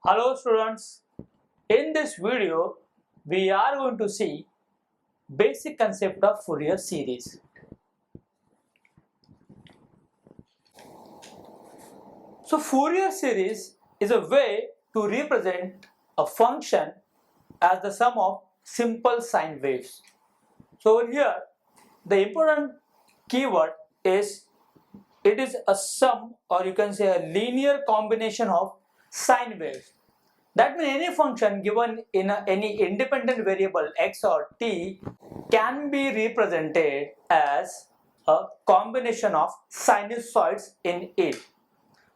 Hello students, in this video we are going to see basic concept of Fourier series. So Fourier series is a way to represent a function as the sum of simple sine waves. So over here the important keyword is it is a sum, or you can say a linear combination of sine waves. That means any function given in any independent variable x or t can be represented as a combination of sinusoids in it.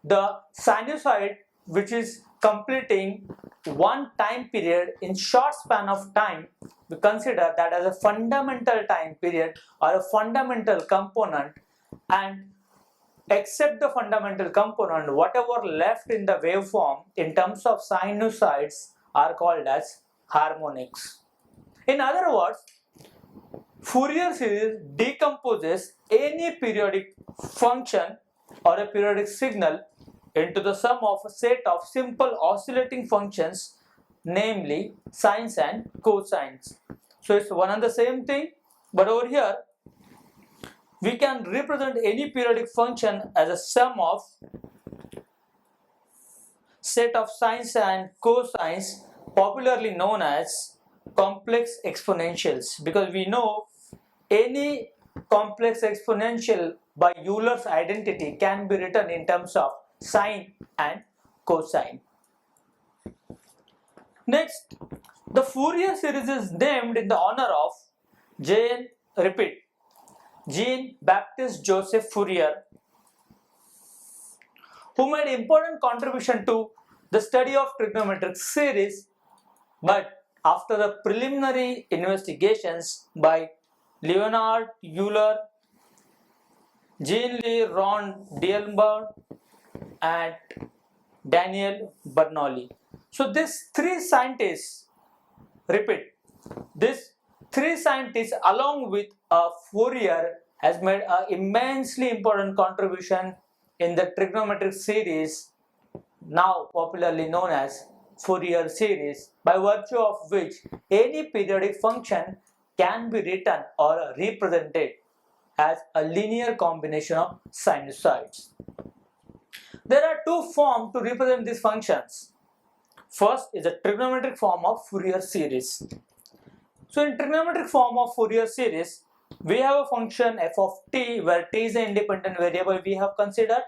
The sinusoid which is completing one time period in short span of time, we consider that as a fundamental time period or a fundamental component, and except the fundamental component, whatever left in the waveform in terms of sinusoids are called as harmonics. In other words, Fourier series decomposes any periodic function or a periodic signal into the sum of a set of simple oscillating functions, namely sines and cosines. So it's one and the same thing, but over here we can represent any periodic function as a sum of set of sines and cosines, popularly known as complex exponentials, because we know any complex exponential by Euler's identity can be written in terms of sine and cosine. Next, the Fourier series is named in the honor of Jean-Baptiste Joseph Fourier, who made important contribution to the study of trigonometric series, but after the preliminary investigations by Leonhard Euler, Jean-Louis Ron-D'Alembert and Daniel Bernoulli. So these three scientists along with Fourier has made an immensely important contribution in the trigonometric series, now popularly known as Fourier series, by virtue of which any periodic function can be written or represented as a linear combination of sinusoids. There are two forms to represent these functions. First is the trigonometric form of Fourier series. So in trigonometric form of Fourier series, we have a function f of t, where t is an independent variable we have considered,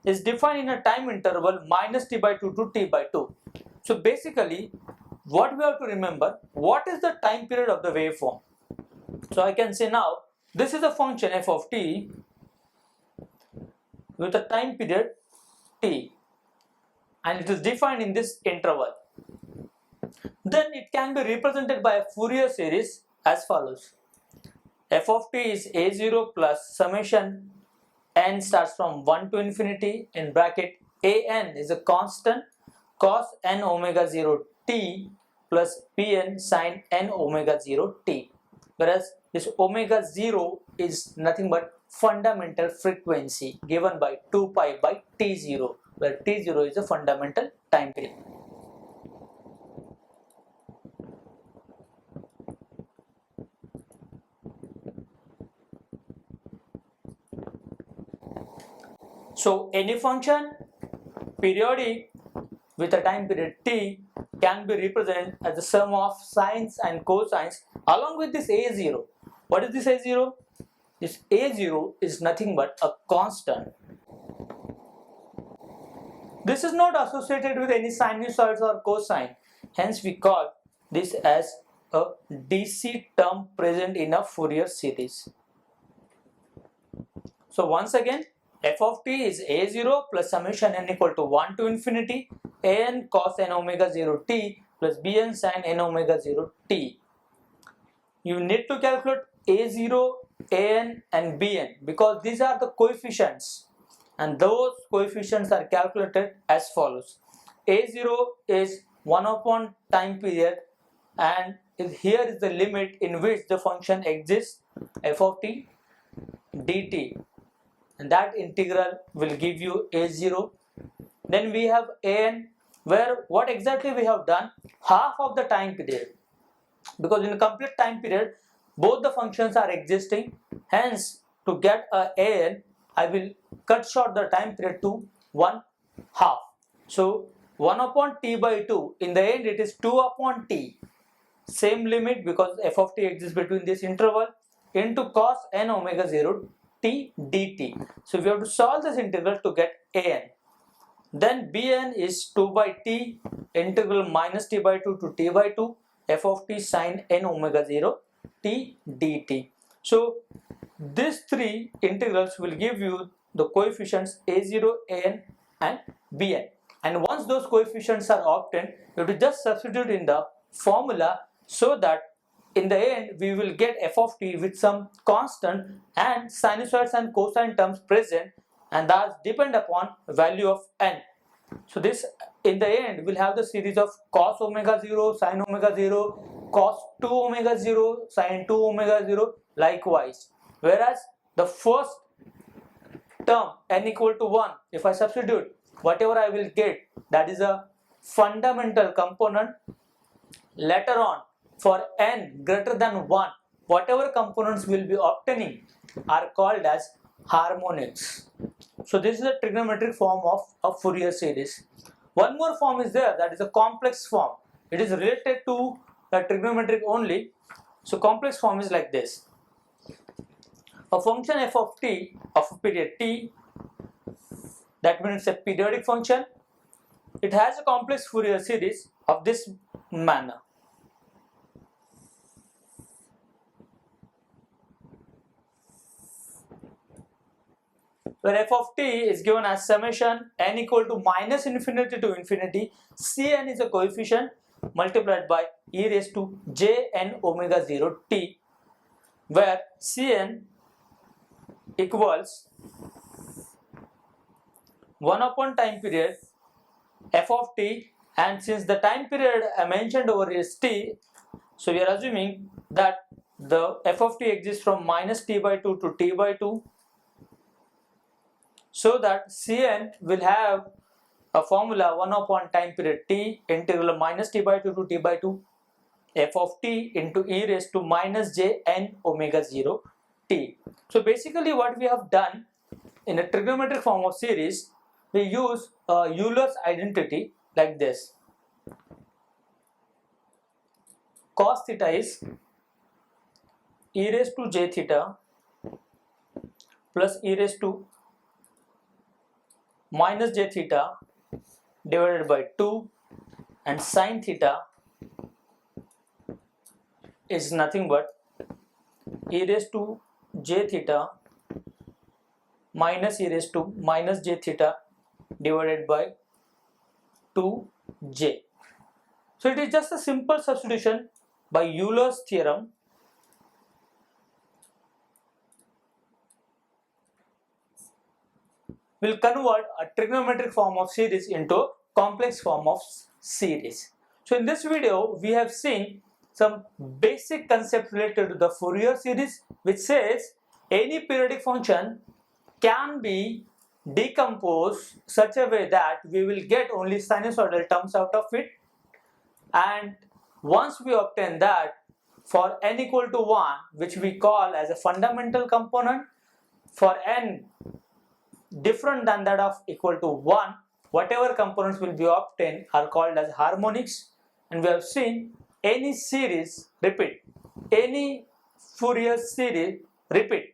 is defined in a time interval minus t by 2 to t by 2. So basically, what we have to remember, what is the time period of the waveform? So I can say now, this is a function f of t with a time period t, and it is defined in this interval. Then it can be represented by a Fourier series as follows. F of t is a0 plus summation n starts from 1 to infinity in bracket an is a constant cos n omega 0 t plus bn sin n omega 0 t, whereas this omega 0 is nothing but fundamental frequency given by 2 pi by t0, where t0 is a fundamental time period. So any function periodic with a time period t can be represented as the sum of sines and cosines along with this a0. What is this a0? This a0 is nothing but a constant. This is not associated with any sinusoids or cosine, hence we call this as a DC term present in a Fourier series. So once again, f of t is a0 plus summation n equal to 1 to infinity an cos n omega 0 t plus bn sin n omega 0 t. You need to calculate a0, an and bn because these are the coefficients, and those coefficients are calculated as follows. a0 is 1 upon time period, and here is the limit in which the function exists, f of t dt, and that integral will give you a0. Then we have an where what exactly we have done, half of the time period, because in a complete time period both the functions are existing, hence to get a an I will cut short the time period to 1/2. So 1 upon t by 2, in the end it is 2 upon t, same limit because f of t exists between this interval, into cos n omega 0 t dt. So we have to solve this integral to get an. Then bn is 2 by t integral minus t by 2 to t by 2 f of t sin n omega 0 t dt. So these three integrals will give you the coefficients a0, an and bn. And once those coefficients are obtained, you have to just substitute in the formula, so that in the end we will get f of t with some constant and sinusoids and cosine terms present, and thus depend upon value of n. So this in the end will have the series of cos omega 0, sin omega 0, cos 2 omega 0, sin 2 omega 0, likewise. Whereas the first term n equal to 1, if I substitute, whatever I will get, that is a fundamental component. Later on, for n greater than 1, whatever components will be obtaining are called as harmonics. So this is a trigonometric form of a Fourier series. One more form is there, that is a complex form. It is related to the trigonometric only. So complex form is like this. A function f of t of a period t, that means a periodic function, it has a complex Fourier series of this manner. Where f of t is given as summation n equal to minus infinity to infinity, Cn is a coefficient multiplied by e raised to jn omega 0 t, where Cn equals 1 upon time period f of t, and since the time period I mentioned over is t, so we are assuming that the f of t exists from minus t by 2 to t by 2, so that Cn will have a formula 1 upon time period t integral minus t by 2 to t by 2 f of t into e raised to minus j n omega 0 t. So basically what we have done in a trigonometric form of series, we use Euler's identity like this. Cos theta is e raised to j theta plus e raised to minus j theta divided by 2, and sin theta is nothing but e raised to j theta minus e raised to minus j theta divided by 2j. So it is just a simple substitution by Euler's theorem. Will convert a trigonometric form of series into complex form of series. So in this video we have seen some basic concepts related to the Fourier series, which says any periodic function can be decomposed such a way that we will get only sinusoidal terms out of it, and once we obtain that, for n equal to 1, which we call as a fundamental component, for n different than that of equal to 1, whatever components will be obtained are called as harmonics. And we have seen any series, repeat, any Fourier series, repeat,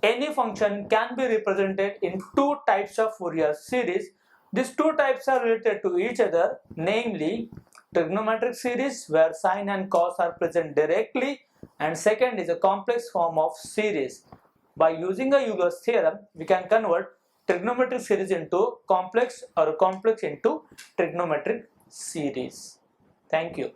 any function can be represented in two types of Fourier series. These two types are related to each other, namely trigonometric series where sine and cos are present directly, and second is a complex form of series. By using a Euler's theorem, we can convert trigonometric series into complex or complex into trigonometric series. Thank you.